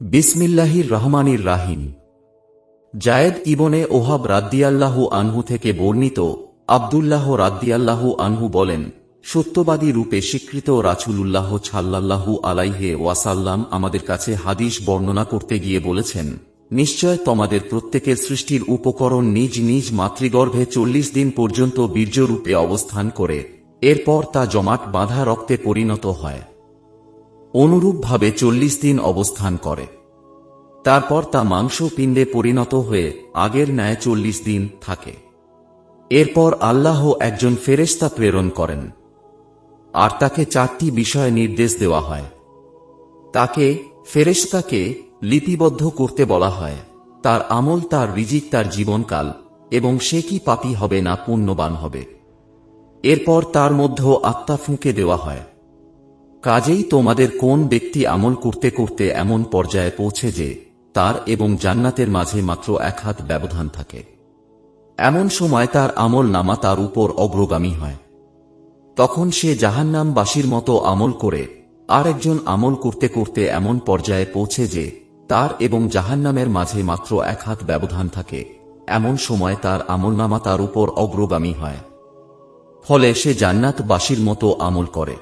বিসমিল্লাহির রহমানির রাহিম। জায়েদ ইবনে ওহাব রাদ্দিয়াল্লাহু আনহু থেকে বর্ণিত, আব্দুল্লাহ রাদ্দিয়াল্লাহু আনহু বলেন, সত্যবাদী রূপে স্বীকৃত রাসূলুল্লাহ সাল্লাল্লাহু আলাইহি ওয়াসাল্লাম আমাদের কাছে হাদিস বর্ণনা করতে গিয়ে বলেছেন, নিশ্চয় তোমাদের প্রত্যেকের সৃষ্টির উপকরণ নিজ নিজ মাতৃগর্ভে 40 দিন পর্যন্ত বীর্যরূপে অবস্থান করে, এরপর তা জমাট বাঁধা রক্তে পরিণত হয়। অনুরূপভাবে 40 দিন অবস্থান করে, তারপর তা মাংসপিণ্ডে পরিণত হয়ে আগের ন্যায় 40 দিন থাকে। এরপর আল্লাহ একজন ফেরেশতা প্রেরণ করেন, আর তাকে 4টি বিষয়ে নির্দেশ দেওয়া হয়। তাকে, ফেরেশতাকে, লিপিবদ্ধ করতে বলা হয়, তার আমল, তার রিজিক, তার জীবনকাল, এবং সে কি পাপী হবে না পুণ্যবান হবে। এরপর তার মধ্যে আত্মা ফুঁকে দেওয়া হয়। কাজেই তোমাদের কোন ব্যক্তি আমল করতে করতে এমন পর্যায়ে পৌঁছে যে তার এবং জান্নাতের মাঝে মাত্র 1 হাত ব্যবধান থাকে, এমন সময় তার আমল নামা তার উপর অগ্রগামী হয়। তখন সে জাহান্নামবাসীর মতো আমল করে, আর একজন আমল করতে করতে এমন পর্যায়ে পৌঁছে যে তার এবং জাহান্নামের মাঝে মাত্র 1 হাত ব্যবধান থাকে, এমন সময় তার আমলনামা তার উপর অগ্রগামী হয়। ফলে সে জান্নাতবাসীর মতো আমল করে।